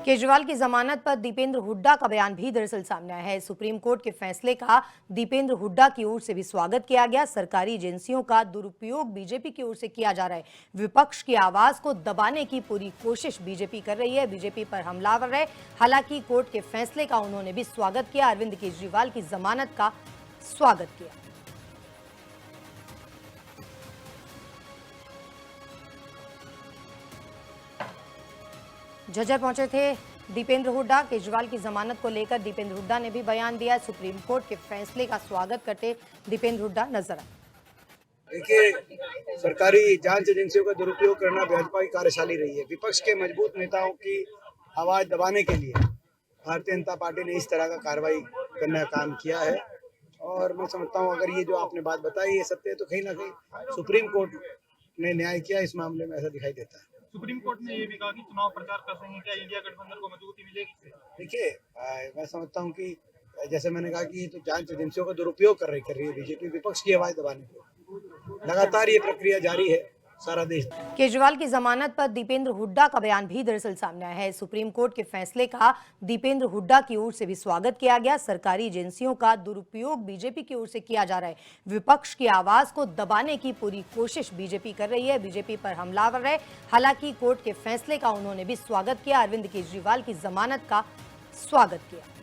केजरीवाल की जमानत पर दीपेंद्र हुड्डा का बयान भी दरअसल सामने आया है। सुप्रीम कोर्ट के फैसले का दीपेंद्र हुड्डा की ओर से भी स्वागत किया गया। सरकारी एजेंसियों का दुरुपयोग बीजेपी की ओर से किया जा रहा है। विपक्ष की आवाज को दबाने की पूरी कोशिश बीजेपी कर रही है। बीजेपी पर हमलावर है। हालांकि कोर्ट के फैसले का उन्होंने भी स्वागत किया। अरविंद केजरीवाल की जमानत का स्वागत किया। झज्जर पहुंचे थे दीपेंद्र हुड्डा। केजरीवाल की जमानत को लेकर दीपेंद्र हुड्डा ने भी बयान दिया। सुप्रीम कोर्ट के फैसले का स्वागत करते दीपेंद्र हुड्डा नजर आए। देखिए, सरकारी जांच एजेंसियों का दुरुपयोग करना भाजपा की कार्यशैली रही है। विपक्ष के मजबूत नेताओं की आवाज दबाने के लिए भारतीय जनता पार्टी ने इस तरह का कार्रवाई करने का काम किया है। और मैं समझता हूँ अगर ये जो आपने बात बताई ये सत्य है तो कहीं ना कहीं सुप्रीम कोर्ट ने न्याय किया इस मामले में, ऐसा दिखाई देता है। सुप्रीम कोर्ट ने ये भी कहा कि चुनाव प्रचार कर रहे हैं, क्या इंडिया गठबंधन को मजबूती मिलेगी? देखिए, मैं समझता हूँ कि जैसे मैंने कहा कि ये तो जांच एजेंसियों का दुरुपयोग कर रही है बीजेपी, विपक्ष की आवाज दबाने को। लगातार ये प्रक्रिया जारी है सारा देश। केजरीवाल की जमानत पर दीपेंद्र हुड्डा का बयान भी दरअसल सामने आया है। सुप्रीम कोर्ट के फैसले का दीपेंद्र हुड्डा की ओर से भी स्वागत किया गया। सरकारी एजेंसियों का दुरुपयोग बीजेपी की ओर से किया जा रहा है। विपक्ष की आवाज को दबाने की पूरी कोशिश बीजेपी कर रही है। बीजेपी पर हमलावर है। हालांकि कोर्ट के फैसले का उन्होंने भी स्वागत किया। अरविंद केजरीवाल की जमानत का स्वागत किया।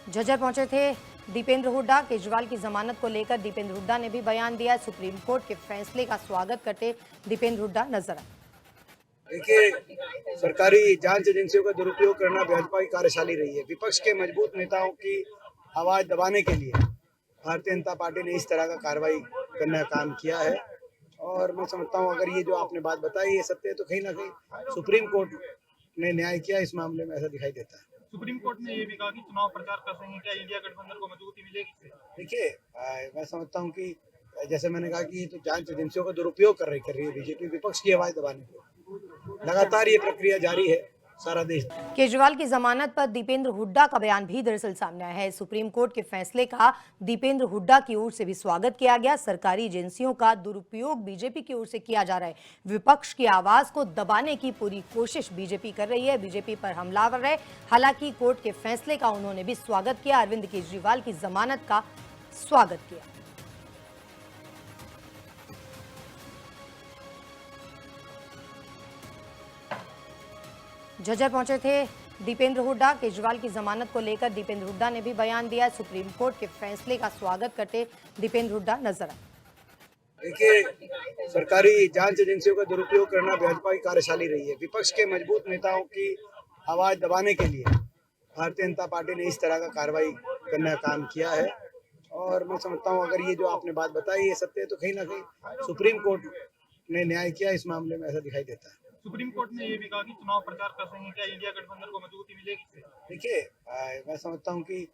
झज्जर पहुंचे थे दीपेंद्र हुड्डा। केजरीवाल की जमानत को लेकर दीपेंद्र हुड्डा ने भी बयान दिया। सुप्रीम कोर्ट के फैसले का स्वागत करते दीपेंद्र हुड्डा नजर आए। देखिए, सरकारी जांच एजेंसियों का दुरुपयोग करना भाजपा की कार्यशैली रही है। विपक्ष के मजबूत नेताओं की आवाज दबाने के लिए भारतीय जनता पार्टी ने इस तरह का कार्रवाई करने का काम किया है। और मैं समझता हूँ अगर ये जो आपने बात बताई ये सत्य है तो कहीं ना कहीं सुप्रीम कोर्ट ने न्याय किया इस मामले में, ऐसा दिखाई देता है। सुप्रीम कोर्ट ने ये भी कहा कि चुनाव प्रचार कर रहे हैं, क्या इंडिया गठबंधन को मजबूती मिलेगी? देखिए, मैं समझता हूँ कि जैसे मैंने कहा कि ये तो जांच एजेंसियों का दुरुपयोग कर रही है बीजेपी, विपक्ष की आवाज दबाने को। लगातार ये प्रक्रिया जारी है सारा देश। केजरीवाल की जमानत पर दीपेंद्र हुड्डा का बयान भी दरअसल सामने आया है। सुप्रीम कोर्ट के फैसले का दीपेंद्र हुड्डा की ओर से भी स्वागत किया गया। सरकारी एजेंसियों का दुरुपयोग बीजेपी की ओर से किया जा रहा है। विपक्ष की आवाज को दबाने की पूरी कोशिश बीजेपी कर रही है। बीजेपी पर हमलावर है। हालांकि कोर्ट के फैसले का उन्होंने भी स्वागत किया। अरविंद केजरीवाल की जमानत का स्वागत किया। झज्जर पहुंचे थे दीपेंद्र हुड्डा। केजरीवाल की जमानत को लेकर दीपेंद्र हुड्डा ने भी बयान दिया। सुप्रीम कोर्ट के फैसले का स्वागत करते दीपेंद्र हुड्डा नजर आए। देखिए, सरकारी जांच एजेंसियों का दुरुपयोग करना भाजपा की कार्यशैली रही है। विपक्ष के मजबूत नेताओं की आवाज दबाने के लिए भारतीय जनता पार्टी ने इस तरह का कार्रवाई करने का काम किया है। और मैं समझता हूँ अगर ये जो आपने बात बताई ये सत्य है तो कहीं ना कहीं सुप्रीम कोर्ट ने न्याय किया इस मामले में, ऐसा दिखाई देता है। सुप्रीम कोर्ट ने ये भी कहा कि चुनाव प्रचार कर रहे हैं, क्या इंडिया गठबंधन को मजबूती मिलेगी? देखिए, मैं समझता हूँ कि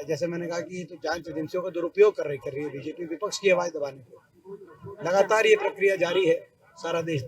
जैसे मैंने कहा कि ये तो जांच एजेंसियों का दुरुपयोग कर रही है बीजेपी, विपक्ष की आवाज दबाने को। लगातार ये प्रक्रिया जारी है सारा देश।